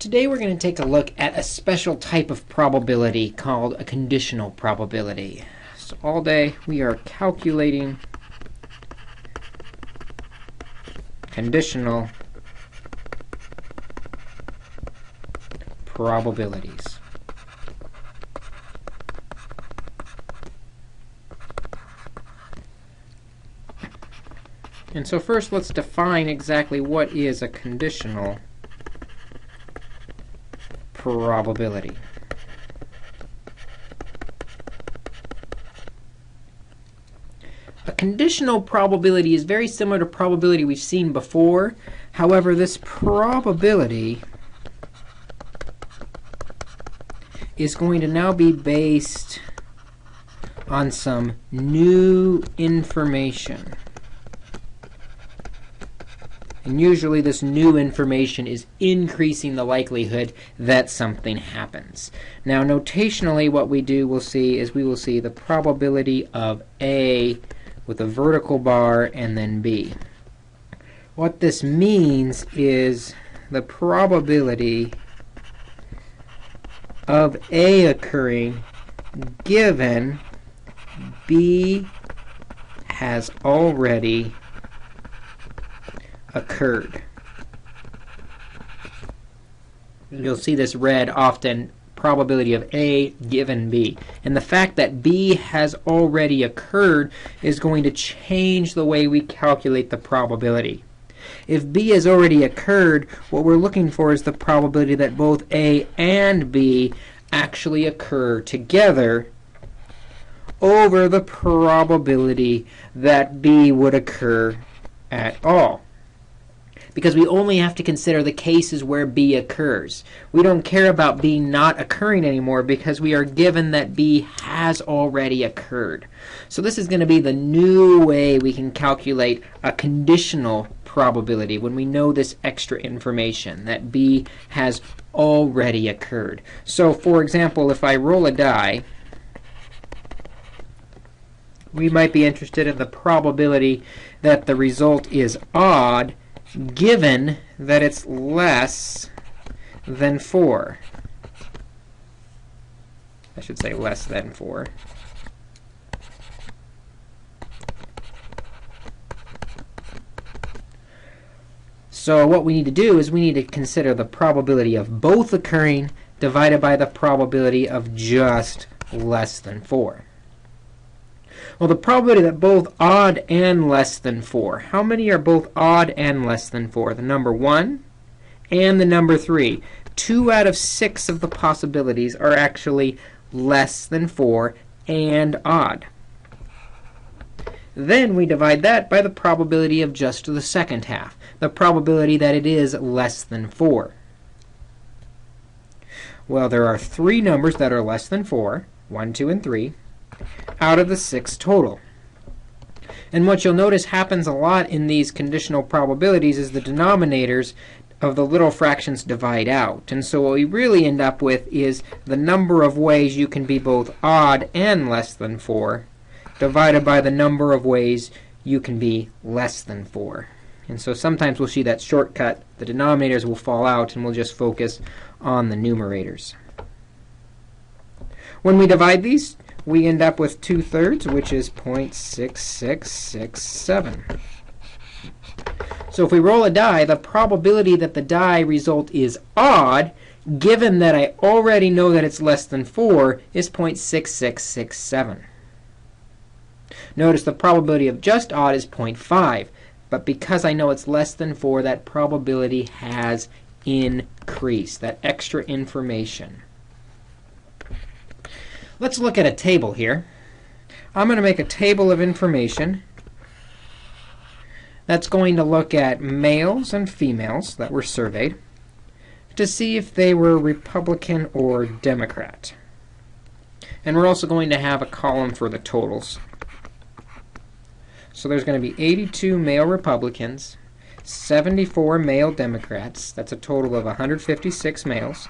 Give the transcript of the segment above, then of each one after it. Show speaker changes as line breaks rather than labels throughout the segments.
Today we're going to take a look at a special type of probability called a conditional probability. So all day we are calculating conditional probabilities. And so first let's define exactly what is a conditional probability. A conditional probability is very similar to probability we've seen before. However, this probability is going to now be based on some new information. And usually this new information is increasing the likelihood that something happens. Now notationally what we'll see the probability of A with a vertical bar and then B. What this means is the probability of A occurring given B has already occurred. You'll see this read often, probability of A given B. And the fact that B has already occurred is going to change the way we calculate the probability. If B has already occurred, what we're looking for is the probability that both A and B actually occur together over the probability that B would occur at all. Because we only have to consider the cases where B occurs. We don't care about B not occurring anymore because we are given that B has already occurred. So this is going to be the new way we can calculate a conditional probability when we know this extra information, that B has already occurred. So for example, if I roll a die, we might be interested in the probability that the result is odd given that it's less than 4. I should say less than 4. So what we need to do is we need to consider the probability of both occurring divided by the probability of just less than 4. Well, the probability that both odd and less than 4. How many are both odd and less than 4? The number 1 and the number 3. 2 out of 6 of the possibilities are actually less than 4 and odd. Then we divide that by the probability of just the second half, the probability that it is less than 4. Well, there are 3 numbers that are less than 4, 1, 2, and 3. Out of the 6 total. And what you'll notice happens a lot in these conditional probabilities is the denominators of the little fractions divide out. And so what we really end up with is the number of ways you can be both odd and less than 4 divided by the number of ways you can be less than 4. And so sometimes we'll see that shortcut. The denominators will fall out and we'll just focus on the numerators. When we divide these, we end up with 2/3, which is 0.6667. So if we roll a die, the probability that the die result is odd, given that I already know that it's less than 4, is 0.6667. Notice the probability of just odd is 0.5, but because I know it's less than 4, that probability has increased, that extra information. Let's look at a table here. I'm going to make a table of information that's going to look at males and females that were surveyed to see if they were Republican or Democrat. And we're also going to have a column for the totals. So there's going to be 82 male Republicans, 74 male Democrats. That's a total of 156 males.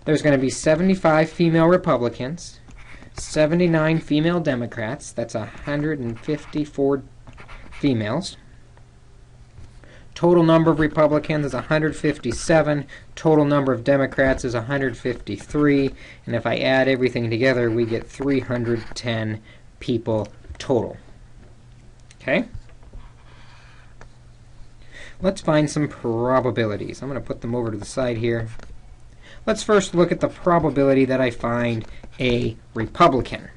There's going to be 75 female Republicans, 79 female Democrats. That's 154 females. Total number of Republicans is 157. Total number of Democrats is 153. And if I add everything together, we get 310 people total. Okay? Let's find some probabilities. I'm going to put them over to the side here. Let's first look at the probability that I find a Republican.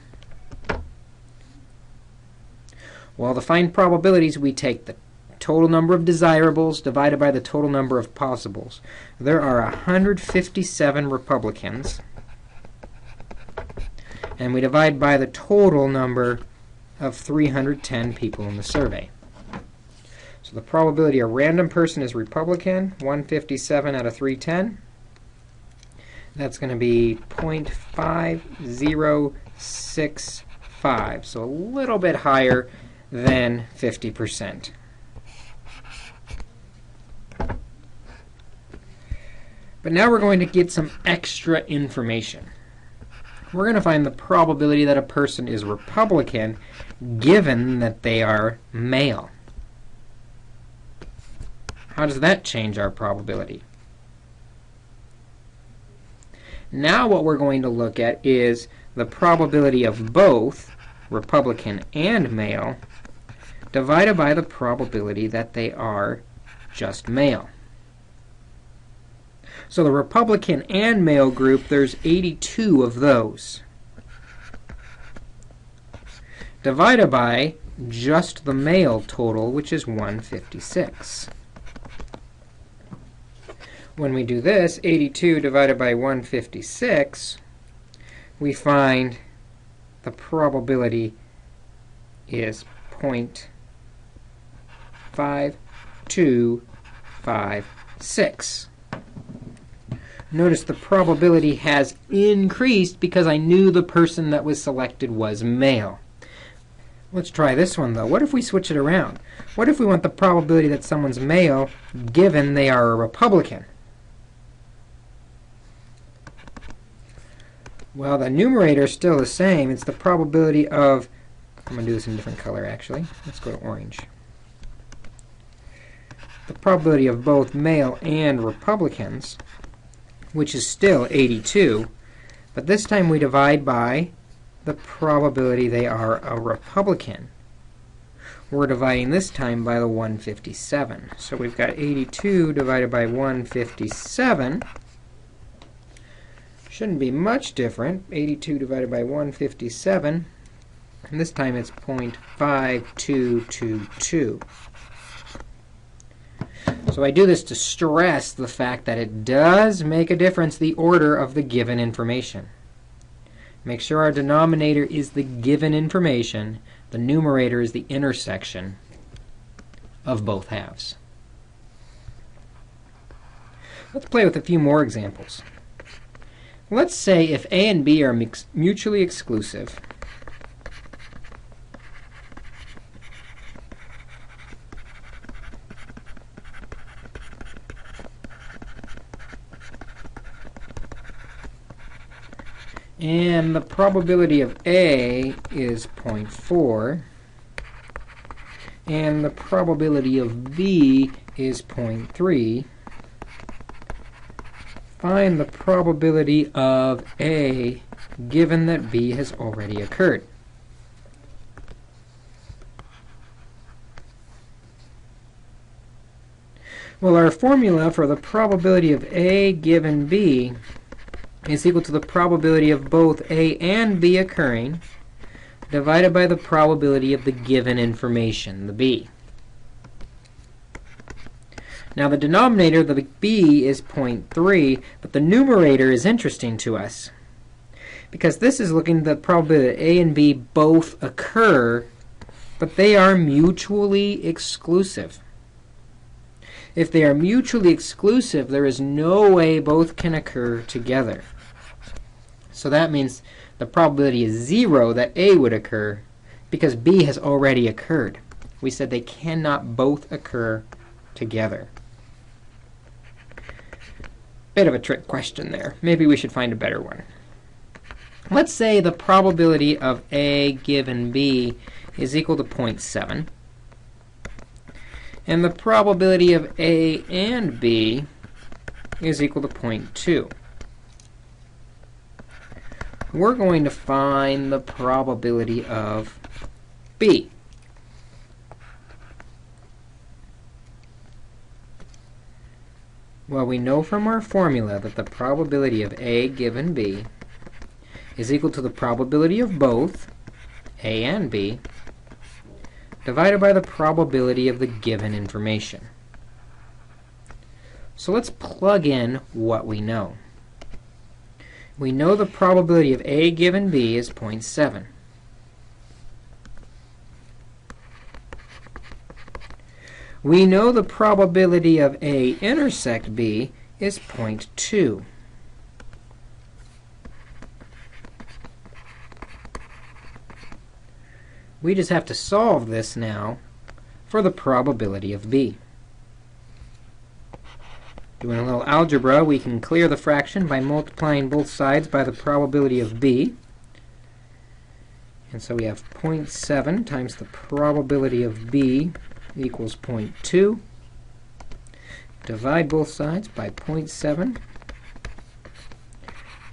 Well, to find probabilities, we take the total number of desirables divided by the total number of possibles. There are 157 Republicans, and we divide by the total number of 310 people in the survey. So the probability a random person is Republican, 157 out of 310. That's going to be 0.5065, so a little bit higher than 50%. But now we're going to get some extra information. We're going to find the probability that a person is Republican given that they are male. How does that change our probability? Now what we're going to look at is the probability of both Republican and male divided by the probability that they are just male. So the Republican and male group, there's 82 of those. Divided by just the male total, which is 156. When we do this, 82 divided by 156, we find the probability is 0.5256. Notice the probability has increased because I knew the person that was selected was male. Let's try this one, though. What if we switch it around? What if we want the probability that someone's male given they are a Republican? Well, the numerator is still the same. It's the probability of... I'm going to do this in a different color, actually. Let's go to orange. The probability of both male and Republicans, which is still 82, but this time we divide by the probability they are a Republican. We're dividing this time by the 157. So we've got 82 divided by 157. Shouldn't be much different. 82 divided by 157, and this time it's 0.5222. So I do this to stress the fact that it does make a difference the order of the given information. Make sure our denominator is the given information. The numerator is the intersection of both halves. Let's play with a few more examples. Let's say if A and B are mutually exclusive, and the probability of A is 0.4, and the probability of B is 0.3, find the probability of A given that B has already occurred. Well, our formula for the probability of A given B is equal to the probability of both A and B occurring divided by the probability of the given information, the B. Now the denominator, the B, is 0.3, but the numerator is interesting to us because this is looking at the probability that A and B both occur, but they are mutually exclusive. If they are mutually exclusive, there is no way both can occur together. So that means the probability is 0 that A would occur because B has already occurred. We said they cannot both occur together. Bit of a trick question there. Maybe we should find a better one. Let's say the probability of A given B is equal to 0.7. And the probability of A and B is equal to 0.2. We're going to find the probability of B. Well, we know from our formula that the probability of A given B is equal to the probability of both A and B divided by the probability of the given information. So let's plug in what we know. We know the probability of A given B is 0.7. We know the probability of A intersect B is 0.2. We just have to solve this now for the probability of B. Doing a little algebra, we can clear the fraction by multiplying both sides by the probability of B. And so we have 0.7 times the probability of B equals 0.2. Divide both sides by 0.7.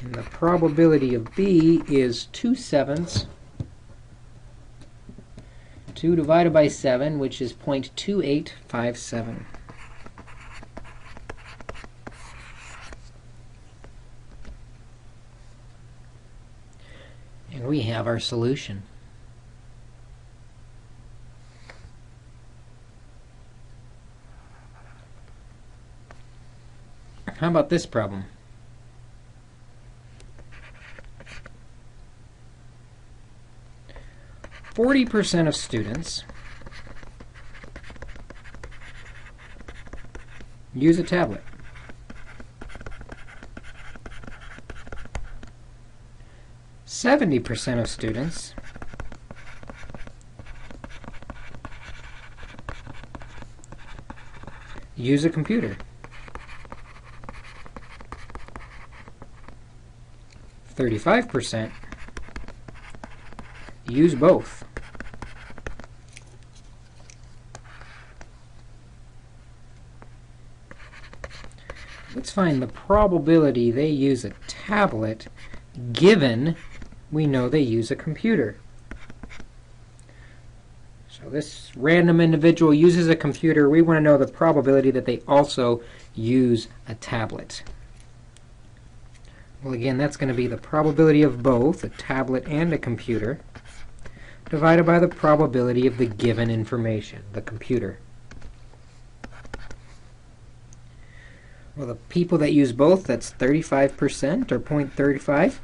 And the probability of B is 2/7. 2 divided by 7, which is 0.2857. And we have our solution. How about this problem? %40 of students use a tablet. %70 of students use a computer. 35% use both. Let's find the probability they use a tablet given we know they use a computer. So this random individual uses a computer. We want to know the probability that they also use a tablet. Well, again, that's going to be the probability of both, a tablet and a computer, divided by the probability of the given information, the computer. Well, the people that use both, that's 35%, or 0.35.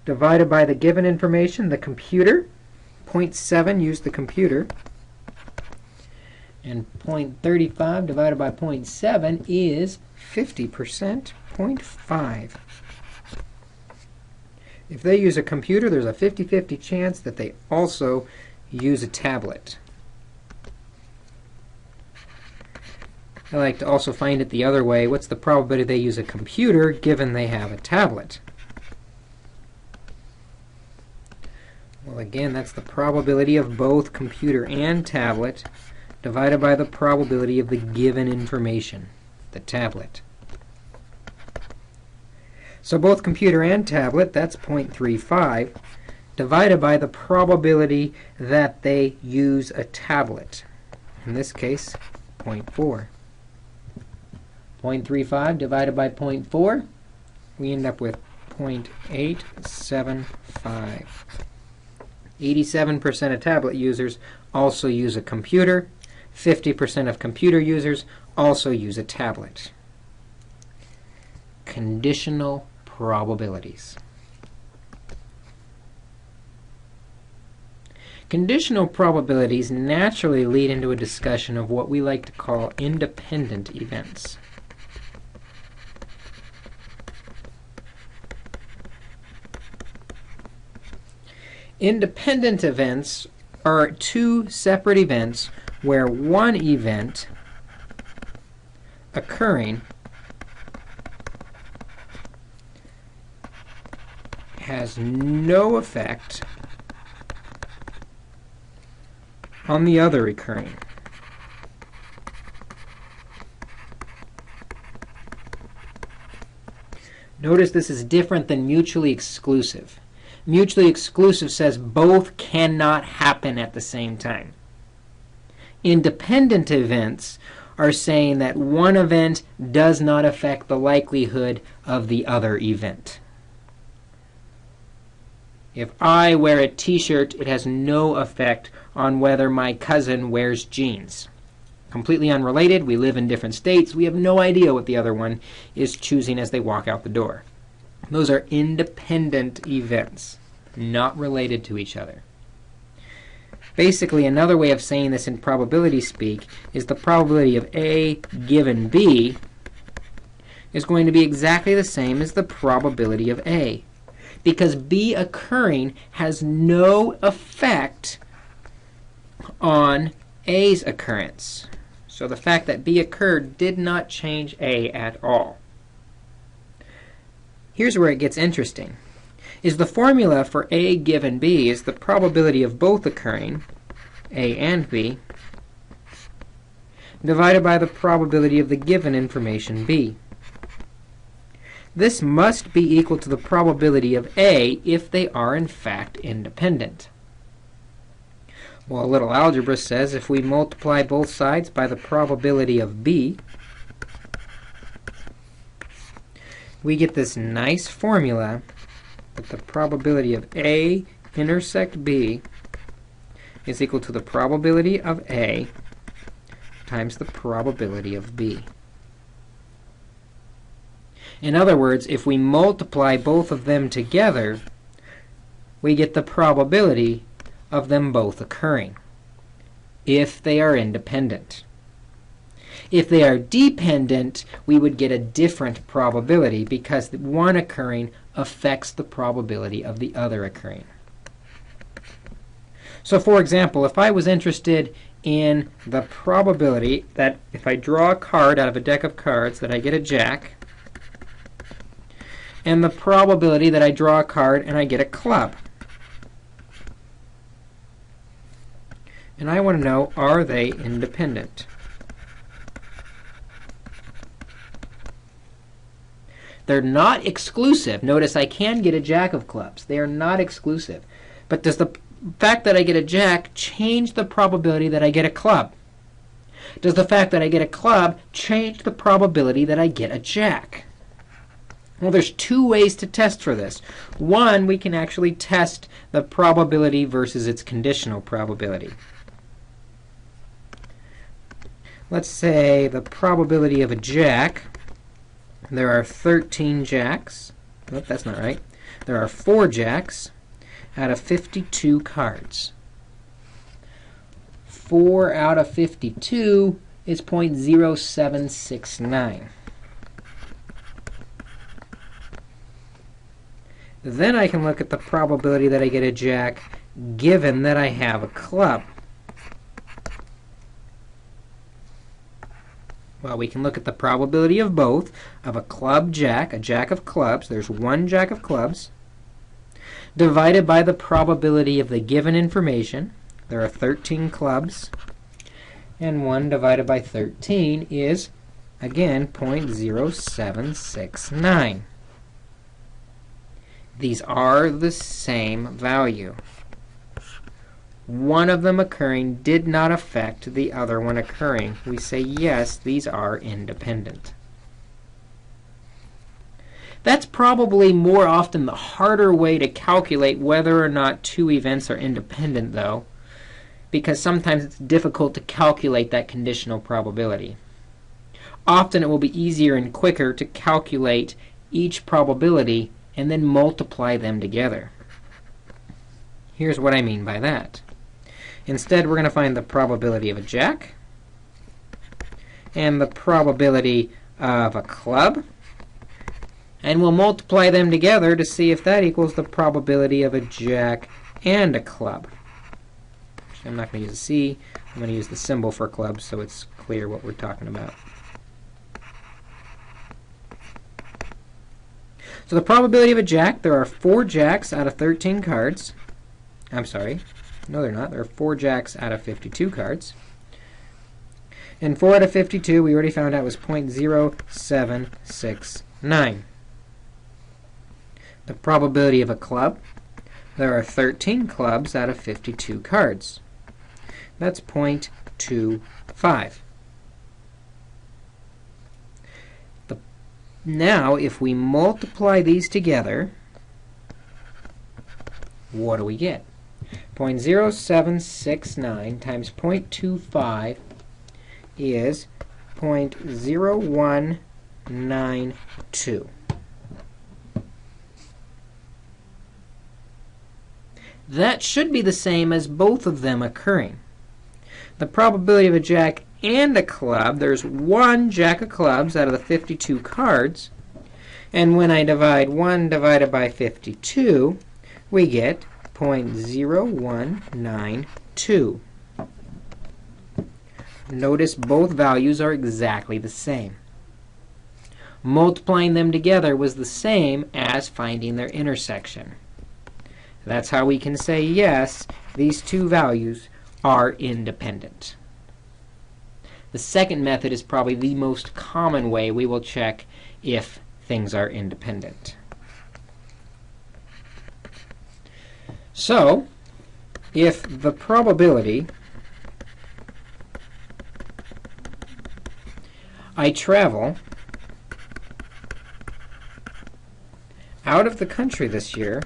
Divided by the given information, the computer, 0.7 use the computer. And 0.35 divided by 0.7 is 50%, 0.5. If they use a computer, there's a 50-50 chance that they also use a tablet. I like to also find it the other way. What's the probability they use a computer given they have a tablet? Well, again, that's the probability of both computer and tablet divided by the probability of the given information, the tablet. So both computer and tablet, that's 0.35, divided by the probability that they use a tablet. In this case, 0.4. 0.35 divided by 0.4, we end up with 0.875. 87% of tablet users also use a computer. 50% of computer users also use a tablet. Conditional probabilities. Conditional probabilities naturally lead into a discussion of what we like to call independent events. Independent events are two separate events where one event occurring has no effect on the other occurring. Notice this is different than mutually exclusive. Mutually exclusive says both cannot happen at the same time. Independent events are saying that one event does not affect the likelihood of the other event. If I wear a t-shirt, it has no effect on whether my cousin wears jeans. Completely unrelated, we live in different states, we have no idea what the other one is choosing as they walk out the door. Those are independent events, not related to each other. Basically, another way of saying this in probability speak is the probability of A given B is going to be exactly the same as the probability of A, because B occurring has no effect on A's occurrence. So the fact that B occurred did not change A at all. Here's where it gets interesting. Is the formula for A given B is the probability of both occurring, A and B, divided by the probability of the given information B. This must be equal to the probability of A if they are in fact independent. Well, a little algebra says if we multiply both sides by the probability of B, we get this nice formula that the probability of A intersect B is equal to the probability of A times the probability of B. In other words, if we multiply both of them together, we get the probability of them both occurring, if they are independent. If they are dependent, we would get a different probability because the one occurring affects the probability of the other occurring. So for example, if I was interested in the probability that if I draw a card out of a deck of cards that I get a jack, and the probability that I draw a card and I get a club. And I want to know, are they independent? They're not exclusive. Notice I can get a jack of clubs. They are not exclusive. But does the fact that I get a jack change the probability that I get a club? Does the fact that I get a club change the probability that I get a jack? Well, there's two ways to test for this. One, we can actually test the probability versus its conditional probability. Let's say the probability of a jack, there are 13 jacks. Nope, that's not right. There are 4 jacks out of 52 cards. 4 out of 52 is 0.0769. Then I can look at the probability that I get a jack given that I have a club. Well, we can look at the probability of both, of a club jack, a jack of clubs, there's 1 jack of clubs, divided by the probability of the given information, there are 13 clubs, and 1 divided by 13 is, again, 0.0769. These are the same value. One of them occurring did not affect the other one occurring. We say, yes, these are independent. That's probably more often the harder way to calculate whether or not 2 events are independent, though, because sometimes it's difficult to calculate that conditional probability. Often it will be easier and quicker to calculate each probability and then multiply them together. Here's what I mean by that. Instead, we're going to find the probability of a jack and the probability of a club, and we'll multiply them together to see if that equals the probability of a jack and a club. I'm not going to use a C. I'm going to use the symbol for clubs so it's clear what we're talking about. So the probability of a jack, there are 4 jacks out of 13 cards. I'm sorry. No, they're not. There are 4 jacks out of 52 cards. And 4 out of 52, we already found out, was 0.0769. The probability of a club. There are 13 clubs out of 52 cards. That's 0.25. Now, if we multiply these together, what do we get? 0.0769 times 0.25 is 0.0192. That should be the same as both of them occurring. The probability of a jack and a club, there's one jack of clubs out of the 52 cards, and when I divide 1 divided by 52, we get 0.0192. Notice both values are exactly the same. Multiplying them together was the same as finding their intersection. That's how we can say, yes, these two values are independent. The second method is probably the most common way we will check if things are independent. So, if the probability I travel out of the country this year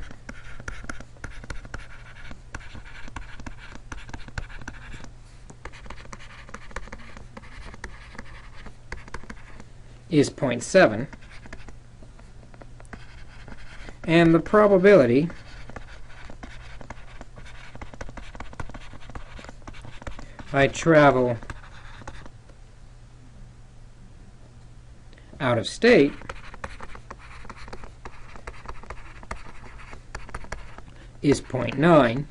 is 0.7, and the probability I travel out of state is 0.9,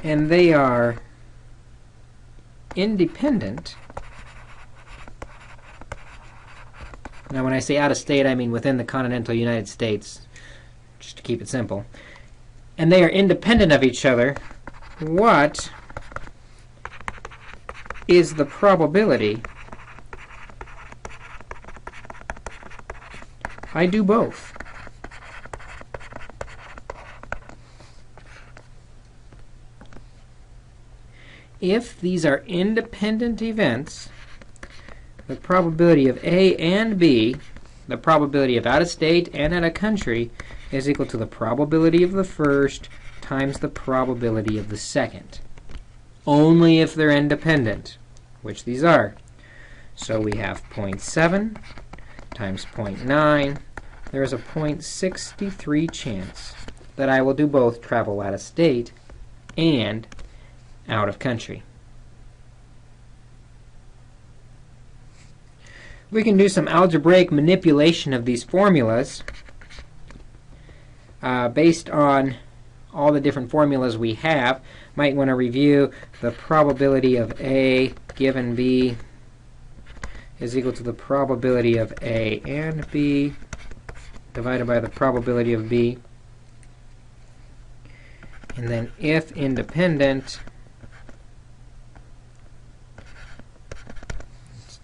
and they are independent. Now, when I say out of state, I mean within the continental United States, just to keep it simple. And they are independent of each other. What is the probability I do both? If these are independent events, the probability of A and B, the probability of out of state and out of country, is equal to the probability of the first times the probability of the second. Only if they're independent, which these are. So we have 0.7 times 0.9. There is a 0.63 chance that I will do both travel out of state and out of country. We can do some algebraic manipulation of these formulas based on all the different formulas we have. Might want to review the probability of A given B is equal to the probability of A and B divided by the probability of B. And then if independent,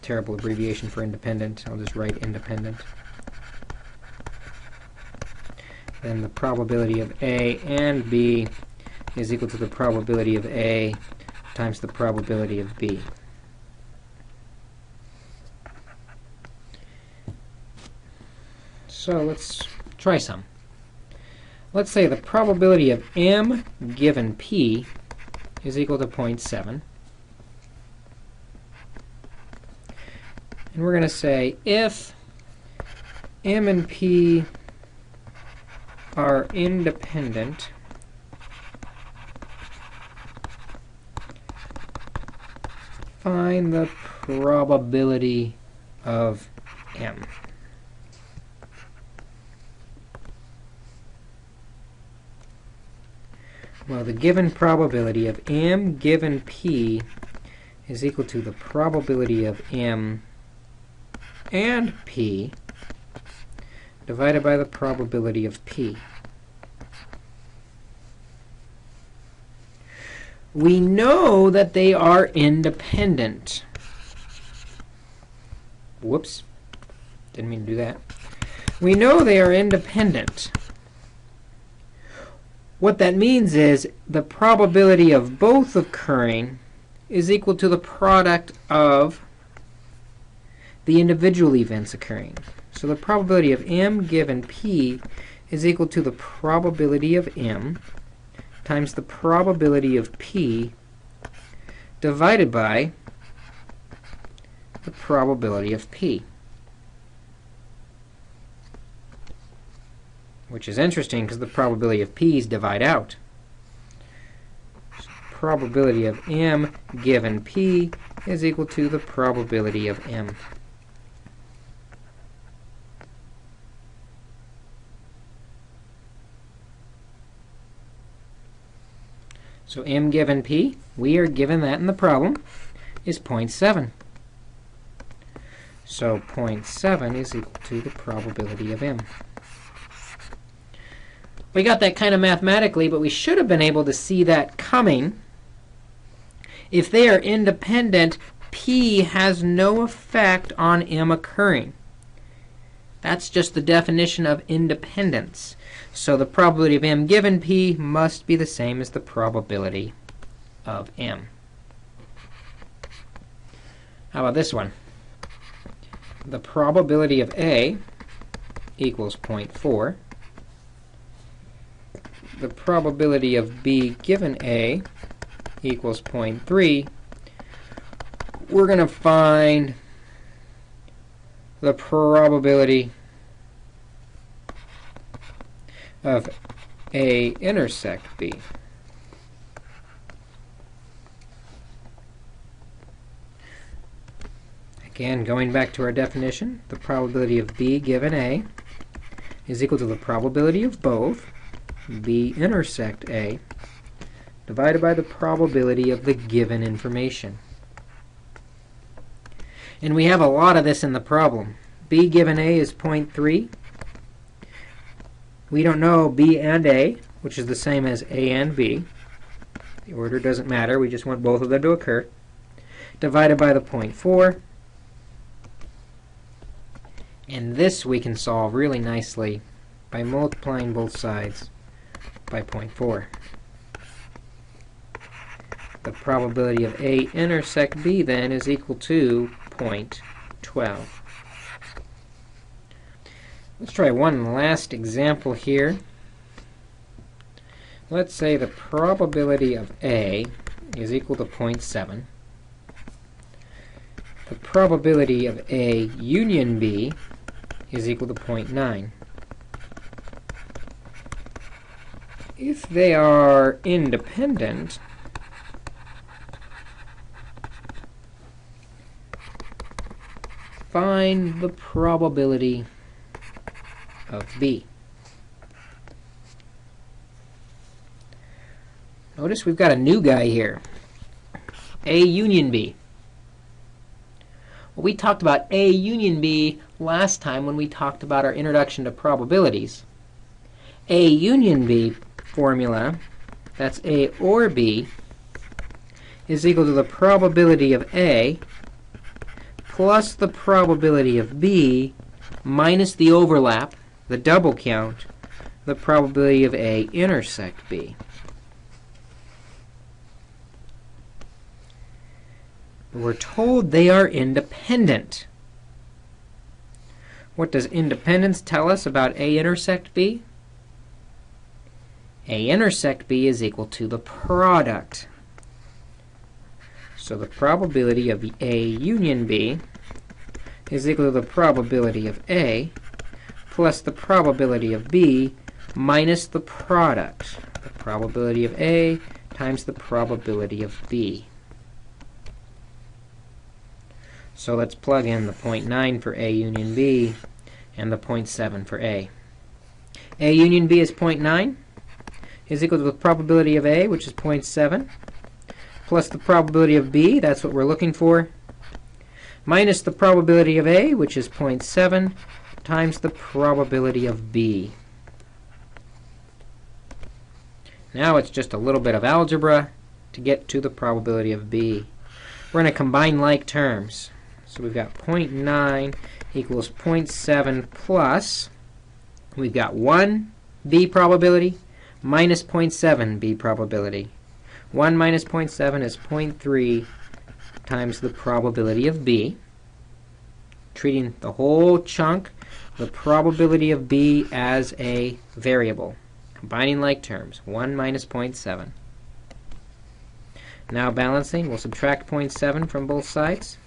terrible abbreviation for independent. I'll just write independent. Then the probability of A and B is equal to the probability of A times the probability of B. So let's try some. Let's say the probability of M given P is equal to 0.7. And we're going to say if M and P are independent, find the probability of M. Well, the given probability of M given P is equal to the probability of M and P divided by the probability of P. We know that they are independent. Whoops, didn't mean to do that. We know they are independent. What that means is the probability of both occurring is equal to the product of the individual events occurring. So the probability of m given p is equal to the probability of m times the probability of p divided by the probability of p. Which is interesting because the probability of p's divide out. So probability of m given p is equal to the probability of m. So m given p, we are given that in the problem, is 0.7. So 0.7 is equal to the probability of m. We got that kind of mathematically, but we should have been able to see that coming. If they are independent, p has no effect on m occurring. That's just the definition of independence. So the probability of m given p must be the same as the probability of m. How about this one? The probability of a equals 0.4. The probability of b given a equals 0.3. We're going to find the probability of a intersect b. Again, going back to our definition, the probability of b given a is equal to the probability of both b intersect a divided by the probability of the given information. And we have a lot of this in the problem. B given a is 0.3. We don't know b and a, which is the same as a and b. The order doesn't matter. We just want both of them to occur. Divided by the 0.4. And this we can solve really nicely by multiplying both sides by 0.4. The probability of a intersect b then is equal to 0.12. Let's try one last example here. Let's say the probability of a is equal to 0.7. The probability of a union b is equal to 0.9. If they are independent, find the probability of b. Notice we've got a new guy here, a union b. Well, we talked about a union b last time when we talked about our introduction to probabilities. A union b formula, that's a or b, is equal to the probability of a plus the probability of b minus the overlap, the double count, the probability of a intersect b. We're told they are independent. What does independence tell us about a intersect b? A intersect b is equal to the product. So the probability of a union b is equal to the probability of a plus the probability of b minus the product. The probability of a times the probability of b. So let's plug in the 0.9 for a union b and the 0.7 for a. A union b is 0.9. Is equal to the probability of a, which is 0.7, plus the probability of b, that's what we're looking for, minus the probability of a, which is 0.7, times the probability of b. Now it's just a little bit of algebra to get to the probability of b. We're going to combine like terms. So we've got 0.9 equals 0.7 plus we've got 1 B probability minus 0.7 B probability. 1 minus 0.7 is 0.3 times the probability of B. Treating the whole chunk, the probability of B as a variable. Combining like terms, 1 minus 0.7. Now balancing, we'll subtract 0.7 from both sides.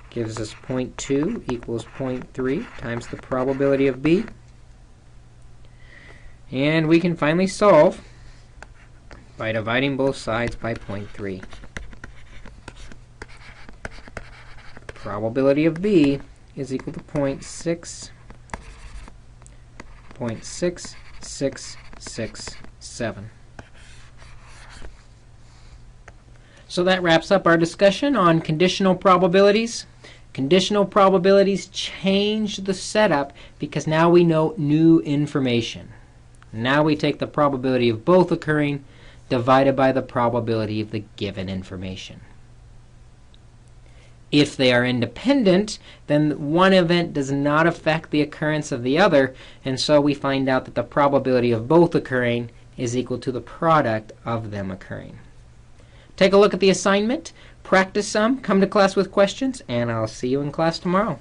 Gives us 0.2 equals 0.3 times the probability of B. And we can finally solve by dividing both sides by 0.3. Probability of B is equal to 0.6667. So that wraps up our discussion on conditional probabilities. Conditional probabilities change the setup because now we know new information. Now we take the probability of both occurring divided by the probability of the given information. If they are independent, then one event does not affect the occurrence of the other, and so we find out that the probability of both occurring is equal to the product of them occurring. Take a look at the assignment, practice some, come to class with questions, and I'll see you in class tomorrow.